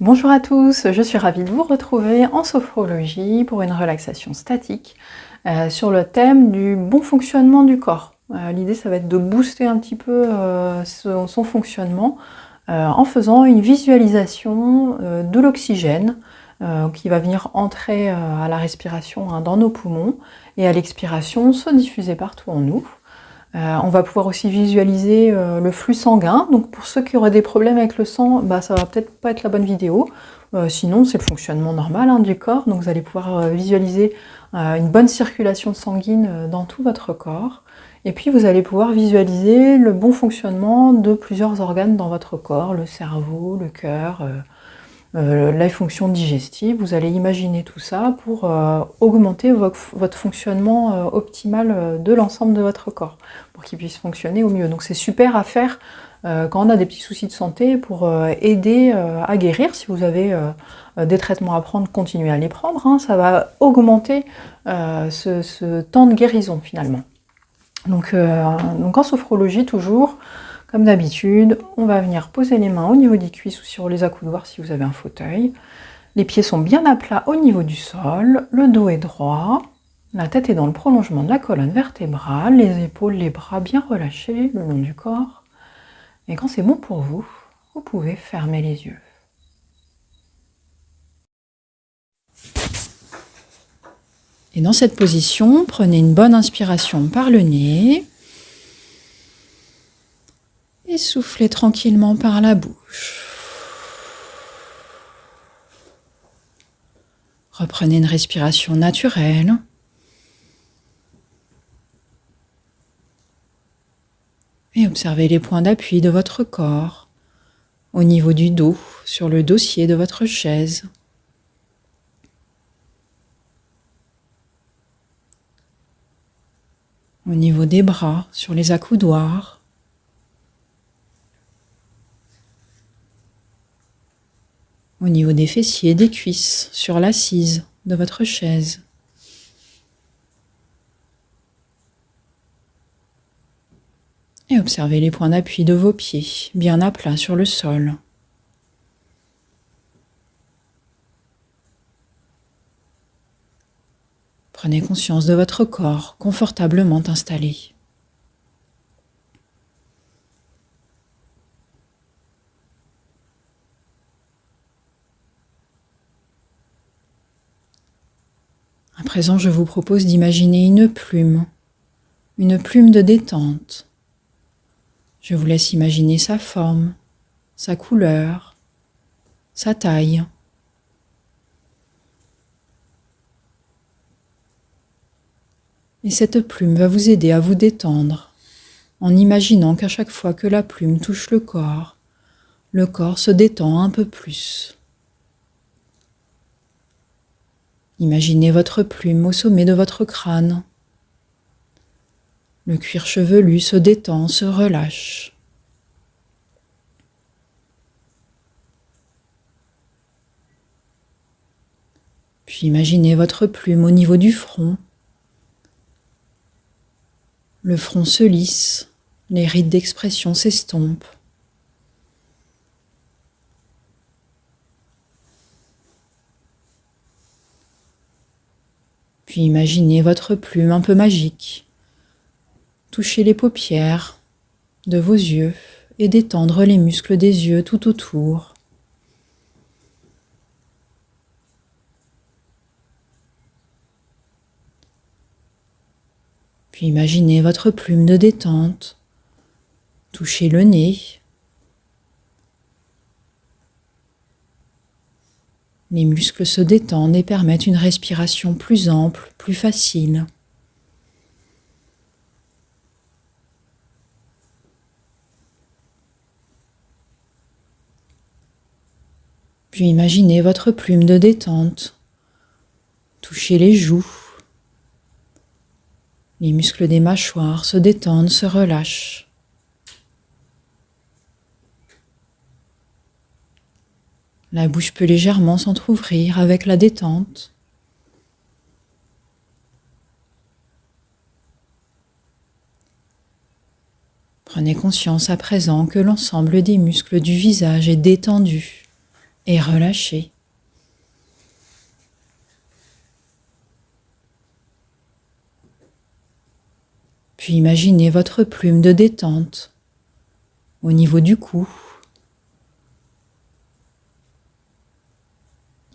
Bonjour à tous, je suis ravie de vous retrouver en sophrologie pour une relaxation statique sur le thème du bon fonctionnement du corps. L'idée, ça va être de booster un petit peu son fonctionnement en faisant une visualisation de l'oxygène qui va venir entrer à la respiration dans nos poumons et à l'expiration se diffuser partout en nous. On va pouvoir aussi visualiser le flux sanguin. Donc pour ceux qui auraient des problèmes avec le sang, ça va peut-être pas être la bonne vidéo. Sinon, c'est le fonctionnement normal du corps. Donc vous allez pouvoir visualiser une bonne circulation sanguine dans tout votre corps. Et puis vous allez pouvoir visualiser le bon fonctionnement de plusieurs organes dans votre corps, le cerveau, le cœur, les fonctions digestives. Vous allez imaginer tout ça pour augmenter votre fonctionnement optimal de l'ensemble de votre corps, pour qu'il puisse fonctionner au mieux. Donc c'est super à faire quand on a des petits soucis de santé pour aider à guérir. Si vous avez des traitements à prendre, continuez à les prendre. Ça va augmenter ce temps de guérison finalement. Donc en sophrologie toujours, comme d'habitude, on va venir poser les mains au niveau des cuisses ou sur les accoudoirs si vous avez un fauteuil. Les pieds sont bien à plat au niveau du sol, le dos est droit, la tête est dans le prolongement de la colonne vertébrale, les épaules, les bras bien relâchés le long du corps. Et quand c'est bon pour vous, vous pouvez fermer les yeux. Et dans cette position, prenez une bonne inspiration par le nez. Et soufflez tranquillement par la bouche. Reprenez une respiration naturelle. Et observez les points d'appui de votre corps, au niveau du dos, sur le dossier de votre chaise. Au niveau des bras, sur les accoudoirs. Au niveau des fessiers, des cuisses, sur l'assise de votre chaise. Et observez les points d'appui de vos pieds, bien à plat sur le sol. Prenez conscience de votre corps confortablement installé. À présent, je vous propose d'imaginer une plume de détente. Je vous laisse imaginer sa forme, sa couleur, sa taille. Et cette plume va vous aider à vous détendre en imaginant qu'à chaque fois que la plume touche le corps se détend un peu plus. Imaginez votre plume au sommet de votre crâne. Le cuir chevelu se détend, se relâche. Puis imaginez votre plume au niveau du front. Le front se lisse, les rides d'expression s'estompent. Puis imaginez votre plume un peu magique. Touchez les paupières de vos yeux et détendre les muscles des yeux tout autour. Puis imaginez votre plume de détente. Touchez le nez. Les muscles se détendent et permettent une respiration plus ample, plus facile. Puis imaginez votre plume de détente. Touchez les joues. Les muscles des mâchoires se détendent, se relâchent. La bouche peut légèrement s'entrouvrir avec la détente. Prenez conscience à présent que l'ensemble des muscles du visage est détendu et relâchez. Puis imaginez votre plume de détente au niveau du cou.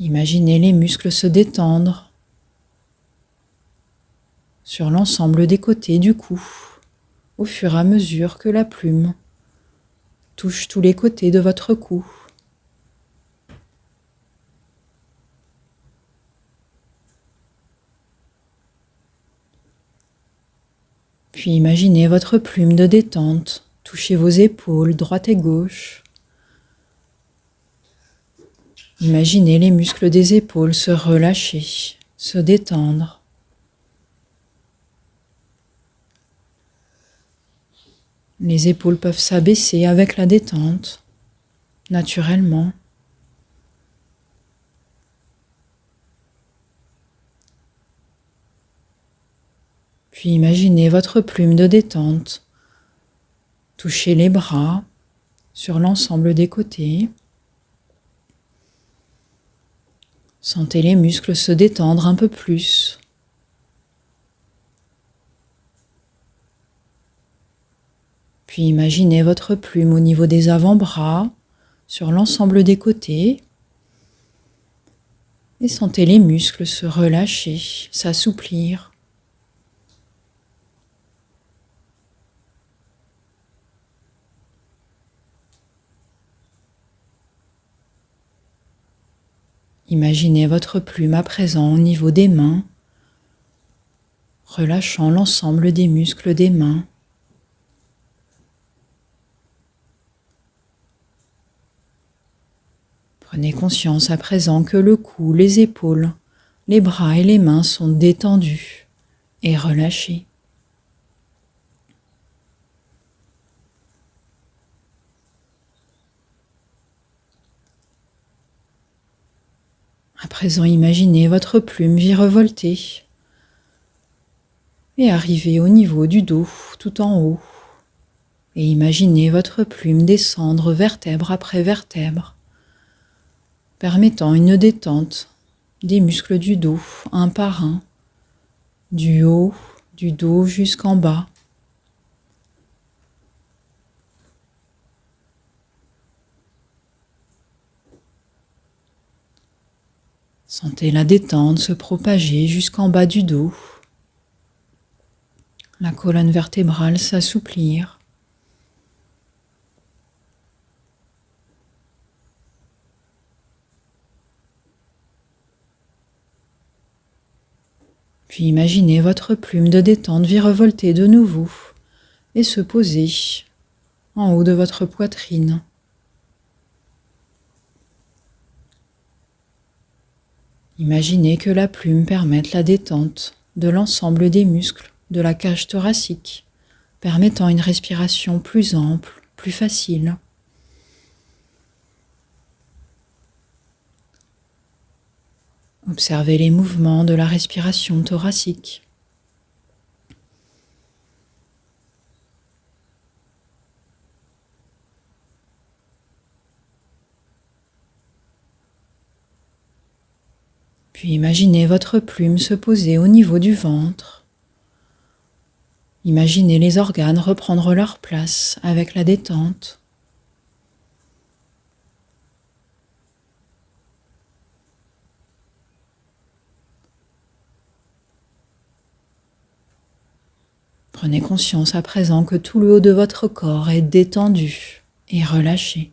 Imaginez les muscles se détendre sur l'ensemble des côtés du cou au fur et à mesure que la plume touche tous les côtés de votre cou. Puis imaginez votre plume de détente toucher vos épaules droite et gauche. Imaginez les muscles des épaules se relâcher, se détendre. Les épaules peuvent s'abaisser avec la détente, naturellement. Puis imaginez votre plume de détente toucher les bras sur l'ensemble des côtés. Sentez les muscles se détendre un peu plus. Puis imaginez votre plume au niveau des avant-bras, sur l'ensemble des côtés. Et sentez les muscles se relâcher, s'assouplir. Imaginez votre plume à présent au niveau des mains, relâchant l'ensemble des muscles des mains. Prenez conscience à présent que le cou, les épaules, les bras et les mains sont détendus et relâchés. À présent, imaginez votre plume virevolter et arriver au niveau du dos, tout en haut. Et imaginez votre plume descendre vertèbre après vertèbre, permettant une détente des muscles du dos, un par un, du haut, du dos jusqu'en bas. Sentez la détente se propager jusqu'en bas du dos, la colonne vertébrale s'assouplir. Puis imaginez votre plume de détente virevolter de nouveau et se poser en haut de votre poitrine. Imaginez que la plume permette la détente de l'ensemble des muscles de la cage thoracique, permettant une respiration plus ample, plus facile. Observez les mouvements de la respiration thoracique. Puis imaginez votre plume se poser au niveau du ventre. Imaginez les organes reprendre leur place avec la détente. Prenez conscience à présent que tout le haut de votre corps est détendu et relâché.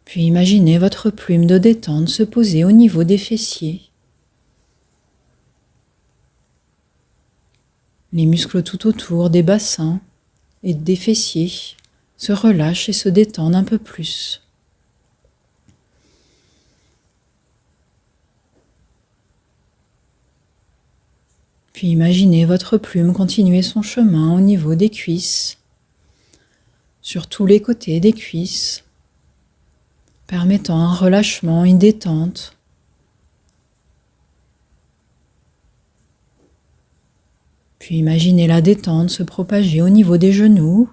Puis imaginez votre plume de détente se poser au niveau des fessiers. Les muscles tout autour des bassins et des fessiers se relâchent et se détendent un peu plus. Puis imaginez votre plume continuer son chemin au niveau des cuisses, sur tous les côtés des cuisses, permettant un relâchement, une détente. Puis imaginez la détente se propager au niveau des genoux,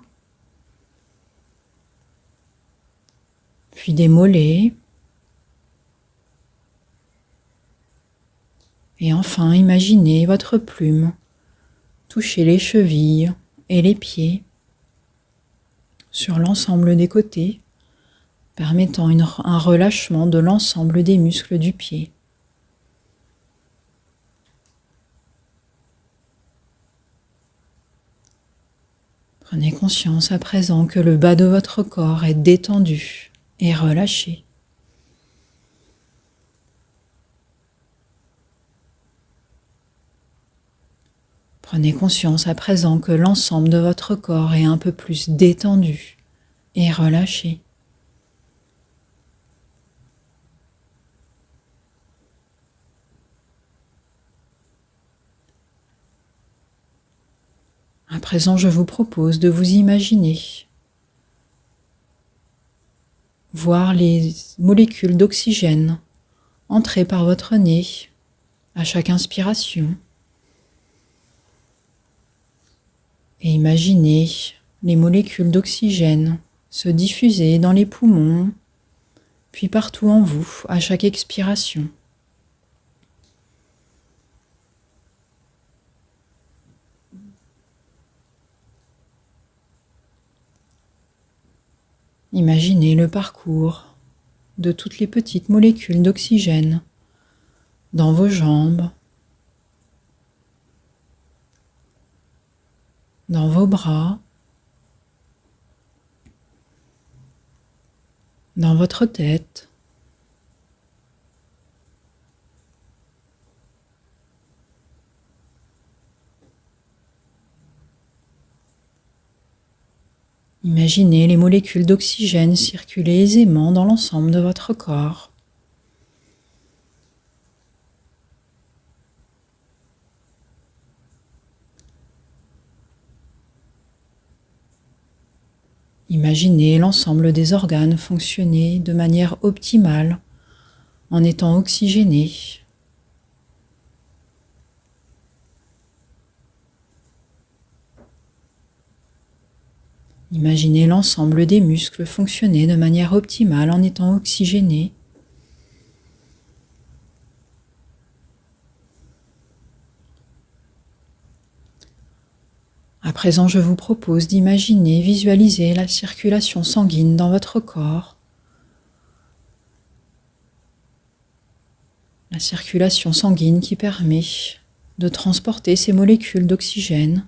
puis des mollets. Et enfin, imaginez votre plume toucher les chevilles et les pieds sur l'ensemble des côtés, permettant un relâchement de l'ensemble des muscles du pied. Prenez conscience à présent que le bas de votre corps est détendu et relâché. Prenez conscience à présent que l'ensemble de votre corps est un peu plus détendu et relâché. À présent, je vous propose de vous imaginer voir les molécules d'oxygène entrer par votre nez à chaque inspiration. Et imaginez les molécules d'oxygène se diffuser dans les poumons, puis partout en vous à chaque expiration. Imaginez le parcours de toutes les petites molécules d'oxygène dans vos jambes, dans vos bras, dans votre tête. Imaginez les molécules d'oxygène circuler aisément dans l'ensemble de votre corps. Imaginez l'ensemble des organes fonctionner de manière optimale en étant oxygénés. Imaginez l'ensemble des muscles fonctionner de manière optimale en étant oxygénés. À présent, je vous propose d'imaginer, visualiser la circulation sanguine dans votre corps. La circulation sanguine qui permet de transporter ces molécules d'oxygène.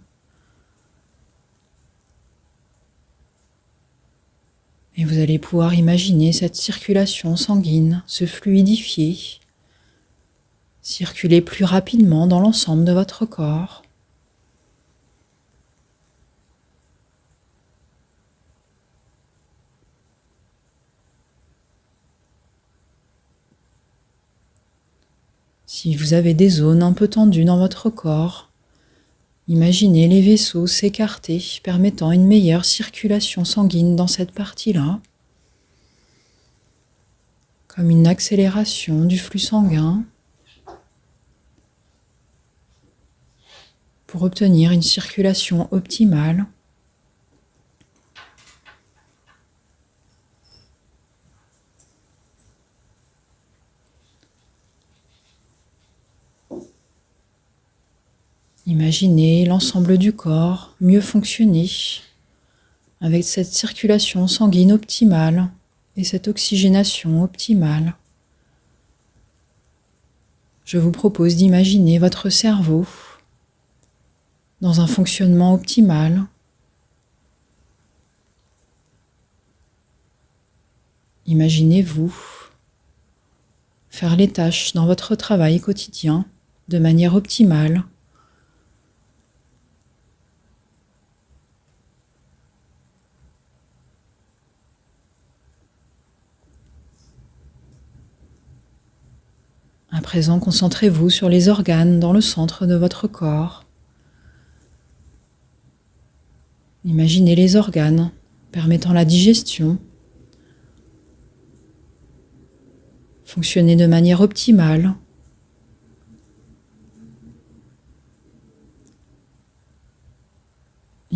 Et vous allez pouvoir imaginer cette circulation sanguine se fluidifier, circuler plus rapidement dans l'ensemble de votre corps. Si vous avez des zones un peu tendues dans votre corps, imaginez les vaisseaux s'écarter, permettant une meilleure circulation sanguine dans cette partie-là, comme une accélération du flux sanguin, pour obtenir une circulation optimale. Imaginez l'ensemble du corps mieux fonctionner avec cette circulation sanguine optimale et cette oxygénation optimale. Je vous propose d'imaginer votre cerveau dans un fonctionnement optimal. Imaginez-vous faire les tâches dans votre travail quotidien de manière optimale. À présent, concentrez-vous sur les organes dans le centre de votre corps. Imaginez les organes permettant la digestion, fonctionner de manière optimale.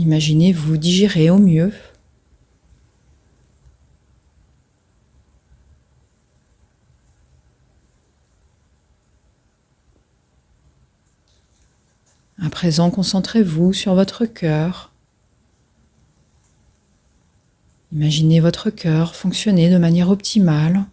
Imaginez-vous digérer au mieux. À présent, concentrez-vous sur votre cœur. Imaginez votre cœur fonctionner de manière optimale.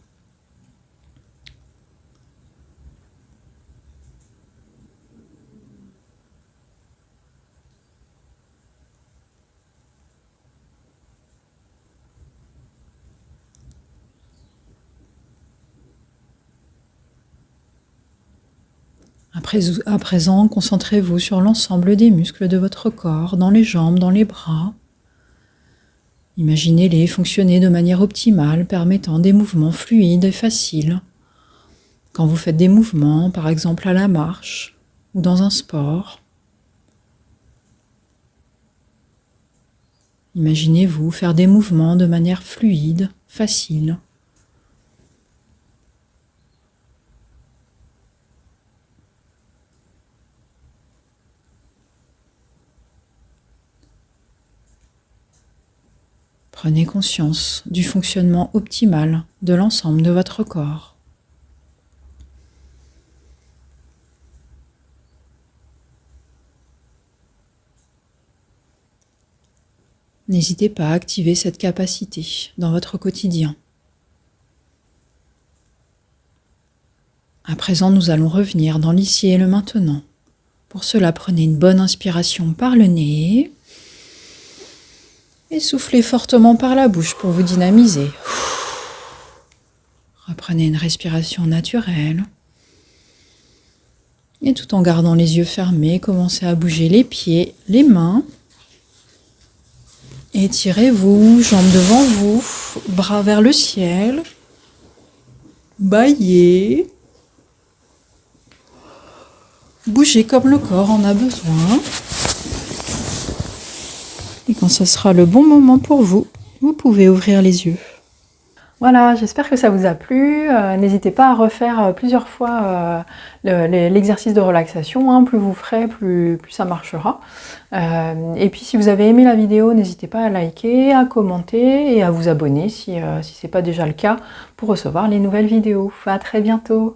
À présent, concentrez-vous sur l'ensemble des muscles de votre corps, dans les jambes, dans les bras. Imaginez-les fonctionner de manière optimale, permettant des mouvements fluides et faciles. Quand vous faites des mouvements, par exemple à la marche ou dans un sport, imaginez-vous faire des mouvements de manière fluide, facile. Prenez conscience du fonctionnement optimal de l'ensemble de votre corps. N'hésitez pas à activer cette capacité dans votre quotidien. À présent, nous allons revenir dans l'ici et le maintenant. Pour cela, prenez une bonne inspiration par le nez et soufflez fortement par la bouche pour vous dynamiser. Reprenez une respiration naturelle. Et tout en gardant les yeux fermés, commencez à bouger les pieds, les mains. Étirez-vous, jambes devant vous, bras vers le ciel. Bâillez. Bougez comme le corps en a besoin. Et quand ce sera le bon moment pour vous, vous pouvez ouvrir les yeux. Voilà, j'espère que ça vous a plu. N'hésitez pas à refaire plusieurs fois l'exercice de relaxation. Hein. Plus vous ferez, plus ça marchera. Et puis si vous avez aimé la vidéo, n'hésitez pas à liker, à commenter et à vous abonner si ce n'est pas déjà le cas pour recevoir les nouvelles vidéos. À très bientôt.